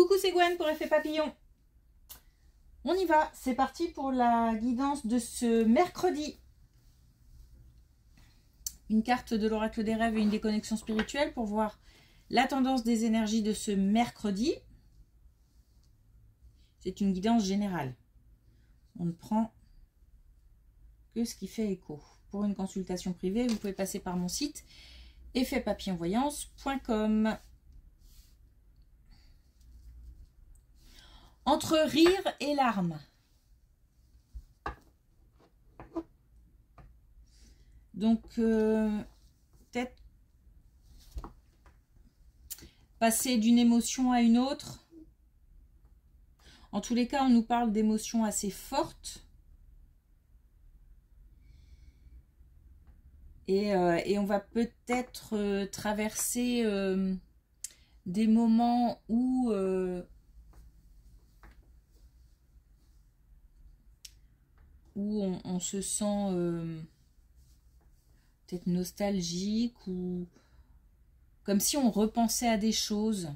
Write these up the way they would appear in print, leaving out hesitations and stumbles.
Coucou, c'est Gwen pour Effet Papillon. On y va, c'est parti pour la guidance de ce mercredi. Une carte de l'oracle des rêves et une déconnexion spirituelle pour voir la tendance des énergies de ce mercredi. C'est une guidance générale. On ne prend que ce qui fait écho. Pour une consultation privée, vous pouvez passer par mon site effetpapillonvoyance.com. Entre rire et larmes. Donc, peut-être passer d'une émotion à une autre. En tous les cas, on nous parle d'émotions assez fortes. Et on va peut-être traverser des moments où... on se sent peut-être nostalgique ou comme si on repensait à des choses.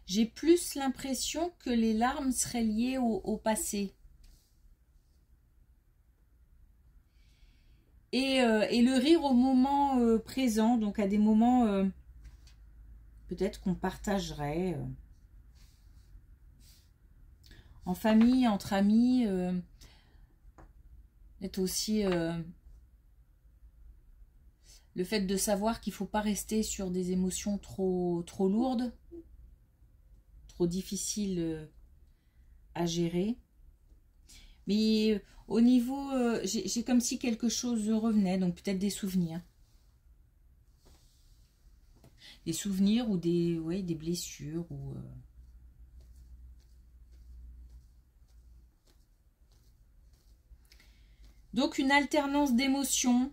J'ai plus l'impression que les larmes seraient liées au passé. Et le rire au moment présent, donc à des moments peut-être qu'on partagerait en famille, entre amis, peut-être aussi le fait de savoir qu'il ne faut pas rester sur des émotions trop lourdes, trop difficiles à gérer. Mais au niveau, j'ai comme si quelque chose revenait, donc peut-être des souvenirs. Des souvenirs ou des blessures. Ou, Donc une alternance d'émotions.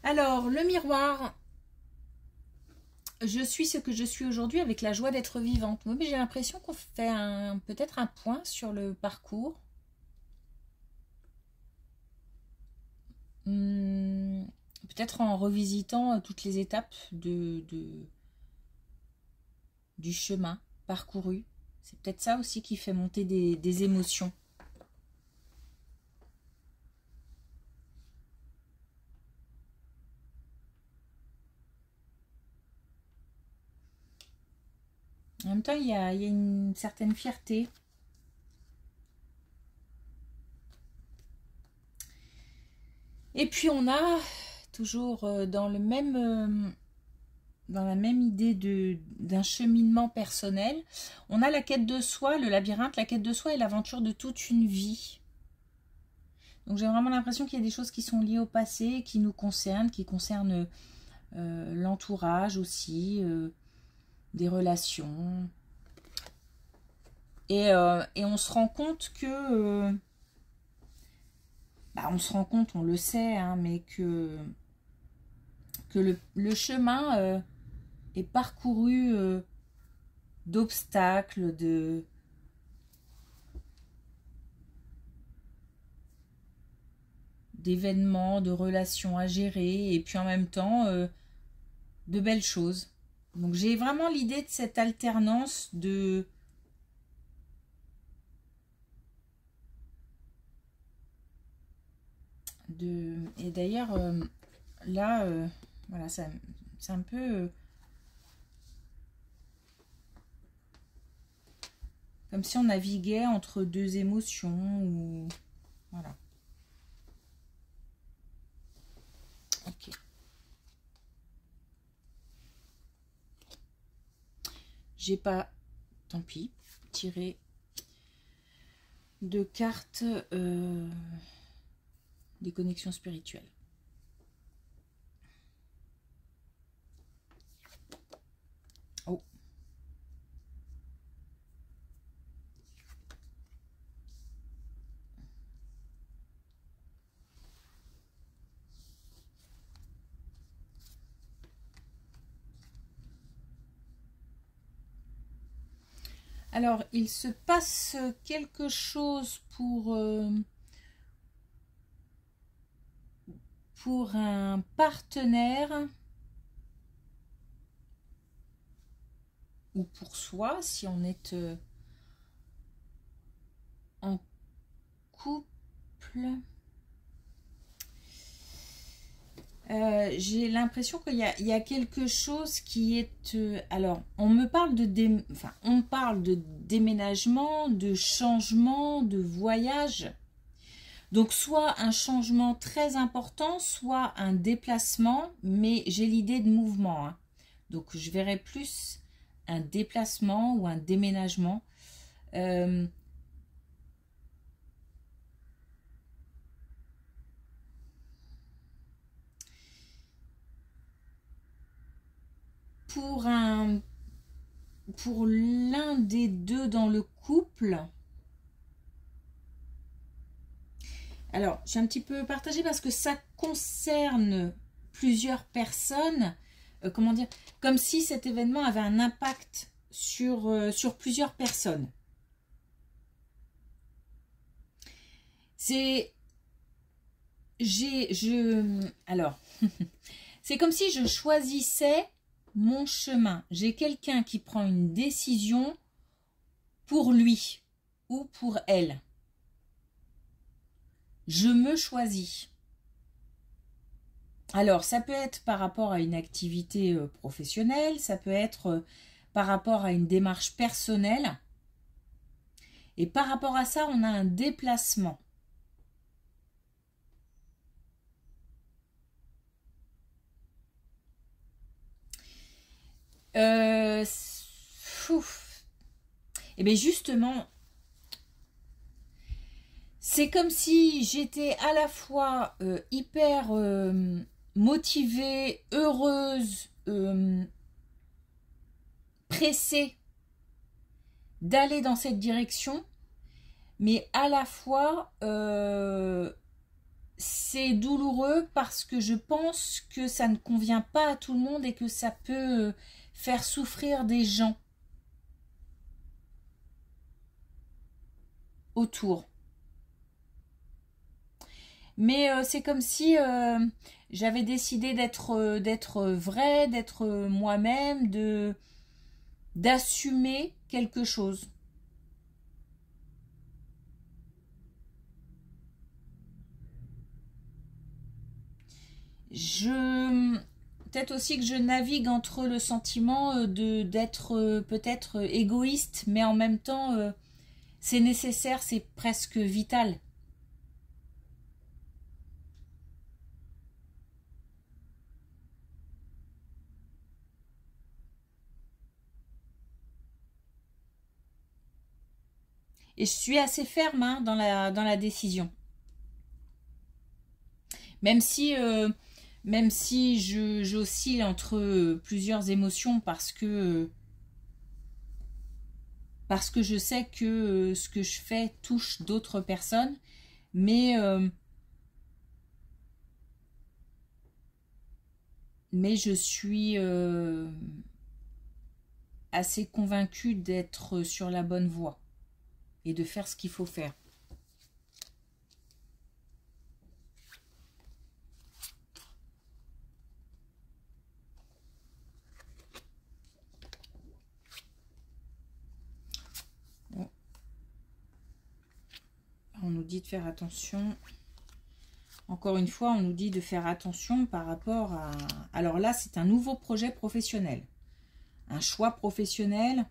Alors, le miroir. Je suis ce que je suis aujourd'hui avec la joie d'être vivante. Oui, mais j'ai l'impression qu'on fait peut-être un point sur le parcours. Peut-être en revisitant toutes les étapes du chemin parcouru. C'est peut-être ça aussi qui fait monter des émotions. En même temps, il y a une certaine fierté. Et puis on a toujours dans la même idée d'un cheminement personnel, on a la quête de soi, le labyrinthe, la quête de soi et l'aventure de toute une vie. Donc j'ai vraiment l'impression qu'il y a des choses qui sont liées au passé, qui nous concernent, qui concernent l'entourage aussi, des relations. Et on se rend compte que... on le sait, hein, mais que le chemin est parcouru d'obstacles, d'événements, de relations à gérer, et puis en même temps, de belles choses. Donc j'ai vraiment l'idée de cette alternance et d'ailleurs, là, voilà, c'est un peu comme si on naviguait entre deux émotions. Ou voilà. Ok. J'ai pas, tant pis, tiré de cartes des connexions spirituelles. Oh. Alors, il se passe quelque chose pour un partenaire ou pour soi, si on est en couple. J'ai l'impression qu'il y a quelque chose qui est... alors, on me parle on parle de déménagement, de changement, de voyage. Donc, soit un changement très important, soit un déplacement, mais j'ai l'idée de mouvement. Hein. Donc, je verrais plus un déplacement ou un déménagement. Pour l'un des deux dans le couple, alors j'ai un petit peu partagé parce que ça concerne plusieurs personnes, comment dire, comme si cet événement avait un impact sur plusieurs personnes. Alors, c'est comme si je choisissais mon chemin. J'ai quelqu'un qui prend une décision pour lui ou pour elle. Je me choisis. Alors, ça peut être par rapport à une activité professionnelle, ça peut être par rapport à une démarche personnelle. Et par rapport à ça, on a un déplacement. Et bien justement, c'est comme si j'étais à la fois hyper motivée, heureuse, pressée d'aller dans cette direction, mais à la fois c'est douloureux parce que je pense que ça ne convient pas à tout le monde et que ça peut faire souffrir des gens autour. Mais c'est comme si j'avais décidé d'être vraie, d'être moi-même, d'assumer quelque chose. Peut-être aussi que je navigue entre le sentiment d'être peut-être égoïste, mais en même temps, c'est nécessaire, c'est presque vital. Et je suis assez ferme hein, dans la décision. Même si j'oscille entre plusieurs émotions parce que je sais que ce que je fais touche d'autres personnes, mais je suis assez convaincue d'être sur la bonne voie et de faire ce qu'il faut faire. On nous dit de faire attention. Encore une fois, on nous dit de faire attention par rapport à... Alors là, c'est un nouveau projet professionnel. Un choix professionnel.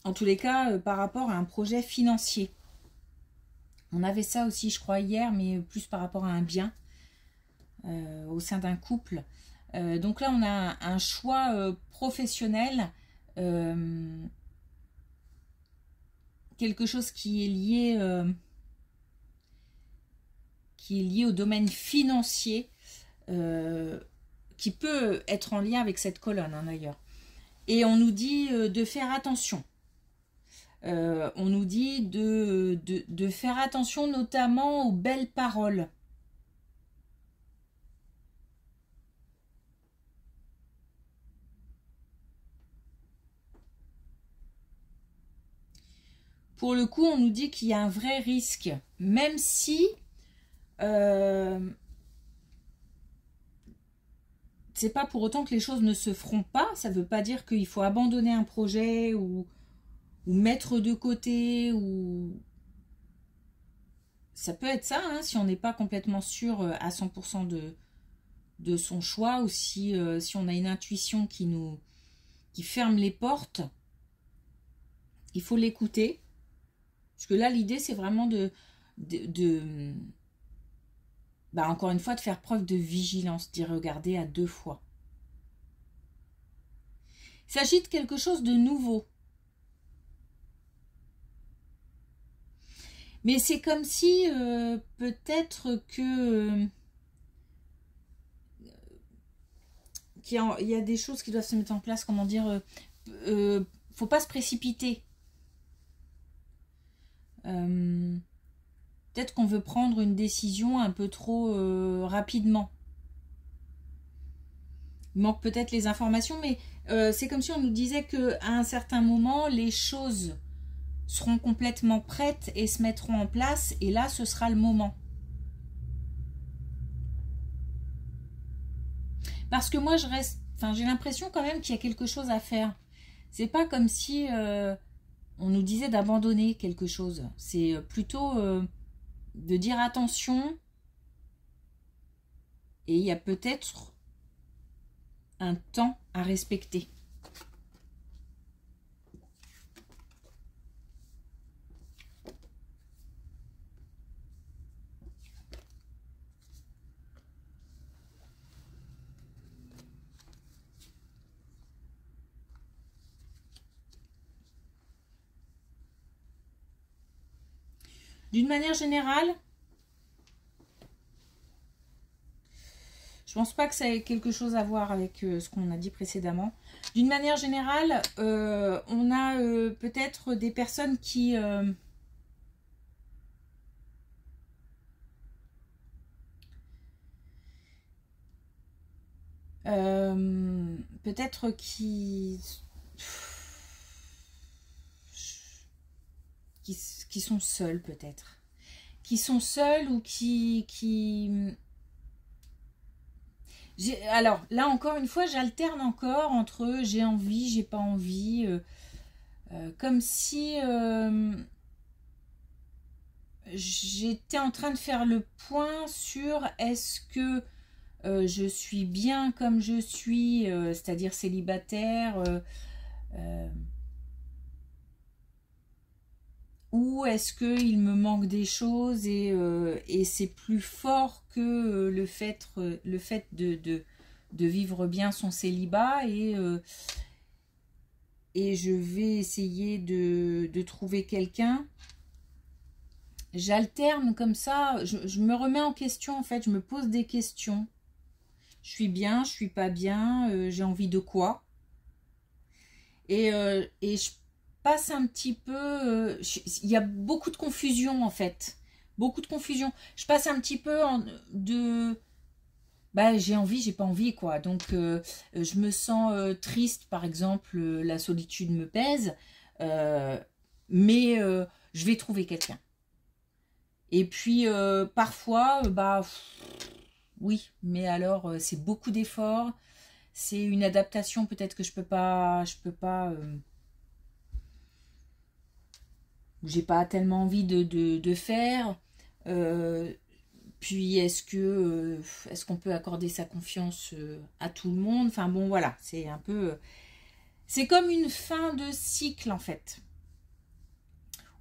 En tous les cas, par rapport à un projet financier. On avait ça aussi, je crois, hier, mais plus par rapport à un bien au sein d'un couple. Donc là, on a un choix professionnel. Quelque chose qui est lié au domaine financier, qui peut être en lien avec cette colonne hein, d'ailleurs. Et on nous dit de faire attention. On nous dit de faire attention notamment aux belles paroles. pour le coup, on nous dit qu'il y a un vrai risque, même si c'est pas pour autant que les choses ne se feront pas. Ça veut pas dire qu'il faut abandonner un projet ou mettre de côté, ou ça peut être ça, hein, si on n'est pas complètement sûr à 100% de son choix, ou si on a une intuition qui ferme les portes, il faut l'écouter. Parce que là, l'idée, c'est vraiment encore une fois, de faire preuve de vigilance, d'y regarder à 2 fois. Il s'agit de quelque chose de nouveau. Mais c'est comme si peut-être que qu'il y a des choses qui doivent se mettre en place, comment dire, faut pas se précipiter. Peut-être qu'on veut prendre une décision un peu trop rapidement. Il manque peut-être les informations, mais c'est comme si on nous disait qu'à un certain moment, les choses seront complètement prêtes et se mettront en place, et là, ce sera le moment. Parce que moi, j'ai l'impression quand même qu'il y a quelque chose à faire. C'est pas comme si on nous disait d'abandonner quelque chose. C'est plutôt de dire attention, et il y a peut-être un temps à respecter. D'une manière générale, je pense pas que ça ait quelque chose à voir avec ce qu'on a dit précédemment. D'une manière générale, on a peut-être des personnes qui peut-être qui sont seuls, peut-être. Qui sont seuls ou alors, là, encore une fois, j'alterne encore entre j'ai envie, j'ai pas envie. Comme si j'étais en train de faire le point sur est-ce que je suis bien comme je suis, c'est-à-dire célibataire, ou est-ce qu'il me manque des choses et c'est plus fort que le fait de vivre bien son célibat, et je vais essayer de trouver quelqu'un. J'alterne comme ça, je me remets en question, en fait, je me pose des questions. Je suis bien, je suis pas bien, j'ai envie de quoi? Et je passe un petit peu... il y a beaucoup de confusion, en fait. Beaucoup de confusion. Je passe un petit peu de... Bah, j'ai envie, j'ai pas envie, quoi. Donc, je me sens triste, par exemple, la solitude me pèse. Mais je vais trouver quelqu'un. Et puis, parfois, oui, mais alors, c'est beaucoup d'efforts. C'est une adaptation, peut-être que je peux pas, j'ai pas tellement envie de faire. Puis est-ce qu'on peut accorder sa confiance à tout le monde? Enfin bon, voilà, c'est un peu, c'est comme une fin de cycle, en fait,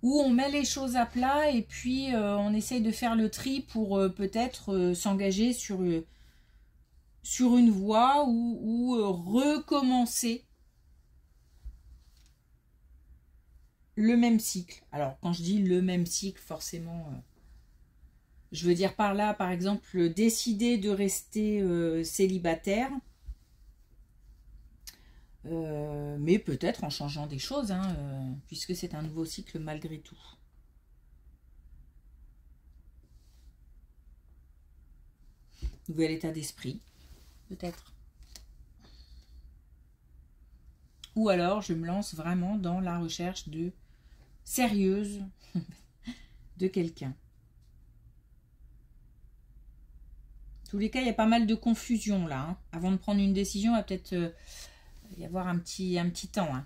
où on met les choses à plat et puis on essaye de faire le tri pour peut-être s'engager sur une voie ou recommencer le même cycle. Alors, quand je dis le même cycle, forcément, je veux dire par là, par exemple, décider de rester célibataire, mais peut-être en changeant des choses, hein, puisque c'est un nouveau cycle malgré tout. Nouvel état d'esprit, peut-être. Ou alors, je me lance vraiment dans la recherche de sérieuse de quelqu'un. En tous les cas, il y a pas mal de confusion là. Hein. Avant de prendre une décision, il va peut-être y avoir un petit temps. Hein.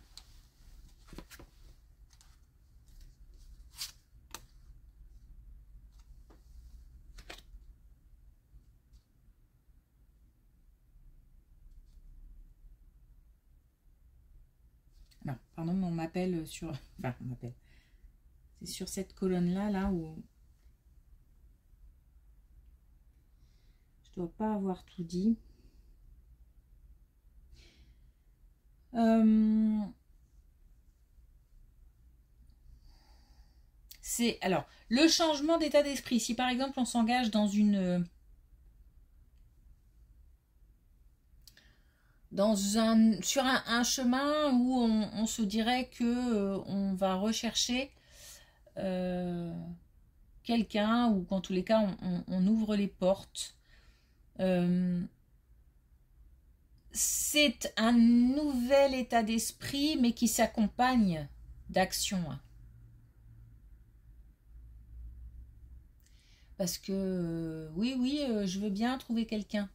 Non, pardon, mais on m'appelle sur... Enfin, on m'appelle. C'est sur cette colonne-là, là, où... Je dois pas avoir tout dit. C'est... Alors, le changement d'état d'esprit. Si, par exemple, on s'engage dans une... sur un chemin où on se dirait que on va rechercher quelqu'un, ou qu'en tous les cas on ouvre les portes. C'est un nouvel état d'esprit, mais qui s'accompagne d'action. Parce que oui, je veux bien trouver quelqu'un.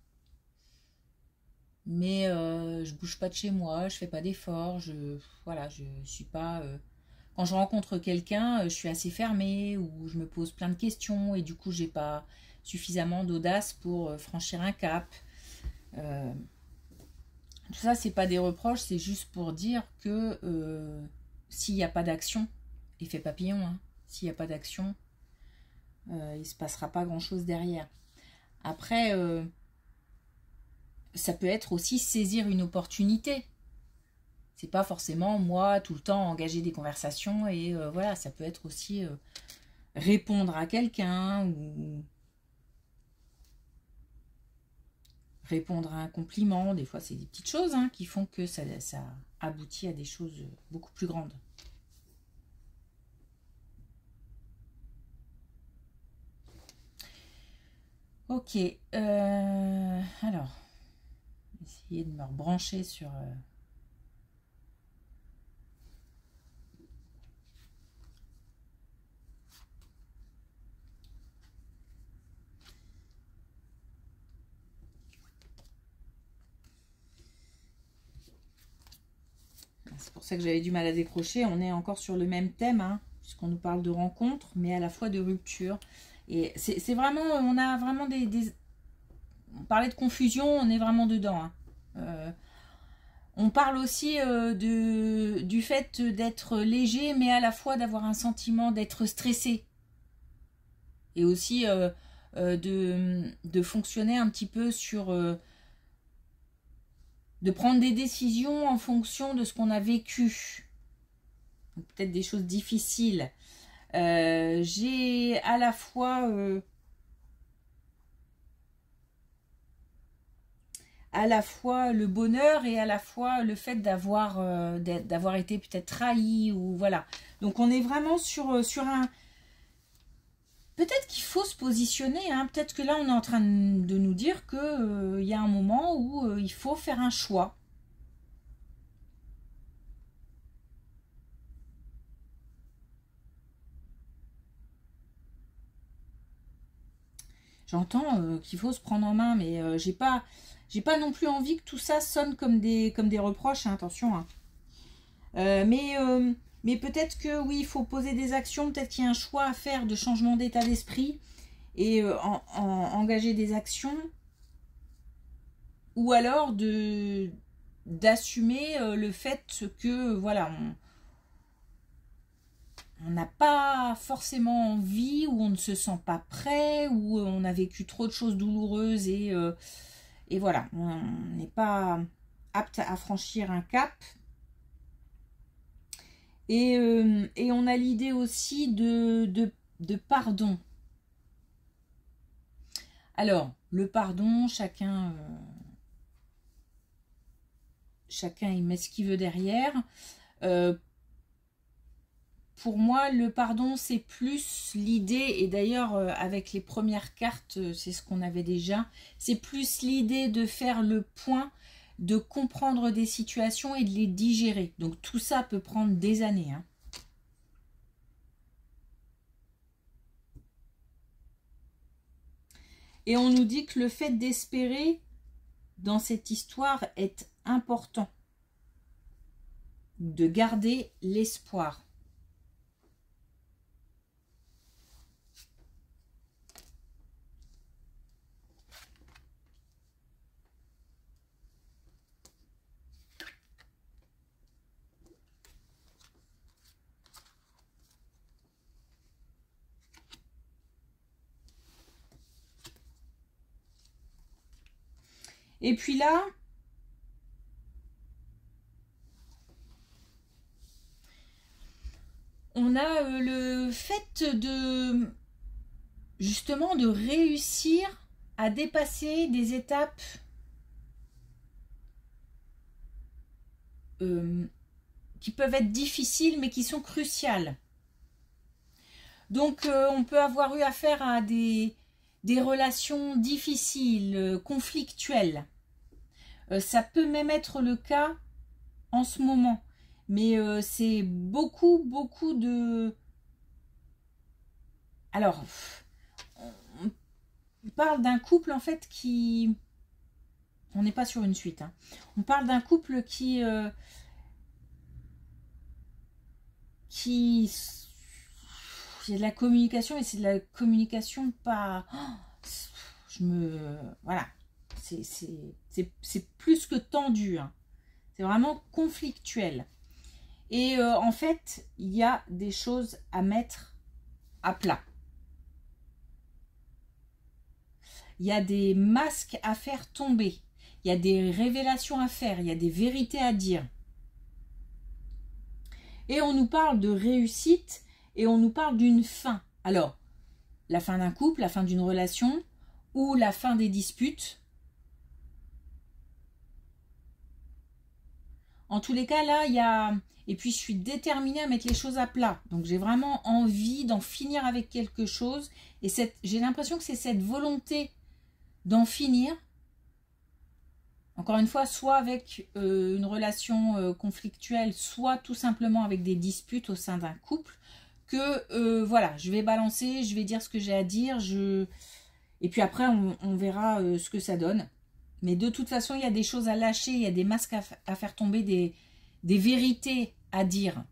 Mais je bouge pas de chez moi, je fais pas d'efforts, voilà, je suis pas... Quand je rencontre quelqu'un, je suis assez fermée, ou je me pose plein de questions, et du coup, j'ai pas suffisamment d'audace pour franchir un cap. Tout ça, c'est pas des reproches, c'est juste pour dire que s'il n'y a pas d'action, effet papillon, hein, s'il n'y a pas d'action, il se passera pas grand-chose derrière. Après... ça peut être aussi saisir une opportunité. C'est pas forcément moi tout le temps engager des conversations, et voilà, ça peut être aussi répondre à quelqu'un, ou répondre à un compliment. Des fois, c'est des petites choses hein, qui font que ça aboutit à des choses beaucoup plus grandes. Ok, alors, essayer de me rebrancher sur... C'est pour ça que j'avais du mal à décrocher. On est encore sur le même thème, hein, puisqu'on nous parle de rencontres, mais à la fois de rupture. Et c'est vraiment, on a vraiment on parlait de confusion, on est vraiment dedans. Hein. On parle aussi du fait d'être léger, mais à la fois d'avoir un sentiment d'être stressé. Et aussi de fonctionner un petit peu sur... de prendre des décisions en fonction de ce qu'on a vécu. Peut-être des choses difficiles. J'ai à la fois... le bonheur, et à la fois le fait d'avoir été peut-être trahi, ou voilà. Donc on est vraiment sur un... Peut-être qu'il faut se positionner, hein. Peut-être que là on est en train de nous dire que y a un moment où il faut faire un choix. J'entends qu'il faut se prendre en main, mais j'ai pas non plus envie que tout ça sonne comme des reproches, hein, attention. Hein. Mais peut-être que oui, il faut poser des actions, peut-être qu'il y a un choix à faire de changement d'état d'esprit, et engager des actions, ou alors d'assumer le fait que voilà, on n'a pas forcément envie, ou on ne se sent pas prêt, ou on a vécu trop de choses douloureuses, et voilà, on n'est pas apte à franchir un cap. Et on a l'idée aussi de pardon. Alors, le pardon, chacun il met ce qu'il veut derrière. Pour moi, le pardon, c'est plus l'idée, et d'ailleurs, avec les premières cartes, c'est ce qu'on avait déjà, c'est plus l'idée de faire le point, de comprendre des situations et de les digérer. Donc tout ça peut prendre des années. Hein. Et on nous dit que le fait d'espérer dans cette histoire est important. De garder l'espoir. Et puis là, on a le fait de, justement, de réussir à dépasser des étapes qui peuvent être difficiles, mais qui sont cruciales. Donc, on peut avoir eu affaire à des relations difficiles, conflictuelles. Ça peut même être le cas en ce moment. Mais c'est beaucoup de... Alors, on parle d'un couple en fait qui... On n'est pas sur une suite. Hein. On parle d'un couple qui... C'est de la communication et c'est de la communication pas... Voilà. C'est plus que tendu. Hein. C'est vraiment conflictuel. Et en fait, il y a des choses à mettre à plat. Il y a des masques à faire tomber. Il y a des révélations à faire. Il y a des vérités à dire. Et on nous parle de réussite et on nous parle d'une fin. Alors, la fin d'un couple, la fin d'une relation ou la fin des disputes. En tous les cas, là, il y a... Et puis, je suis déterminée à mettre les choses à plat. Donc, j'ai vraiment envie d'en finir avec quelque chose. Et j'ai l'impression que c'est cette volonté d'en finir. Encore une fois, soit avec une relation conflictuelle, soit tout simplement avec des disputes au sein d'un couple. Que, voilà, je vais balancer, je vais dire ce que j'ai à dire. Et puis après, on verra ce que ça donne. Mais de toute façon, il y a des choses à lâcher, il y a des masques à faire tomber, des vérités à dire.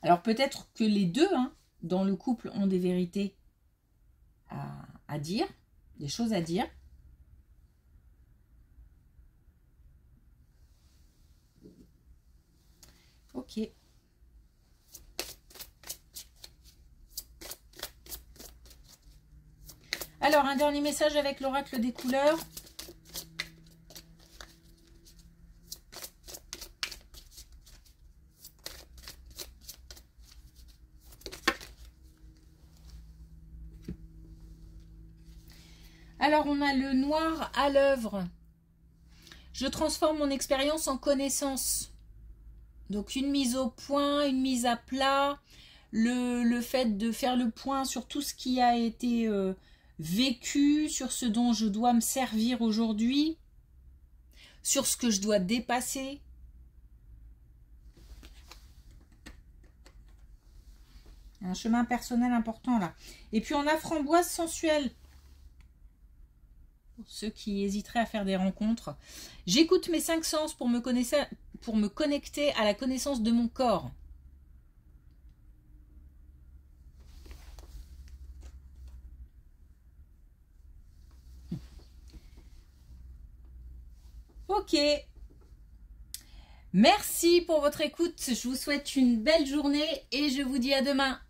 Alors peut-être que les deux, hein, dans le couple, ont des vérités à dire, des choses à dire. Ok. Alors, un dernier message avec l'oracle des couleurs. Alors, on a le noir à l'œuvre. Je transforme mon expérience en connaissance. Donc, une mise au point, une mise à plat, le fait de faire le point sur tout ce qui a été vécu, sur ce dont je dois me servir aujourd'hui, sur ce que je dois dépasser. Un chemin personnel important là. Et puis, on a framboise sensuelle. Ceux qui hésiteraient à faire des rencontres. J'écoute mes 5 sens pour me connecter à la connaissance de mon corps. Ok. Merci pour votre écoute. Je vous souhaite une belle journée et je vous dis à demain.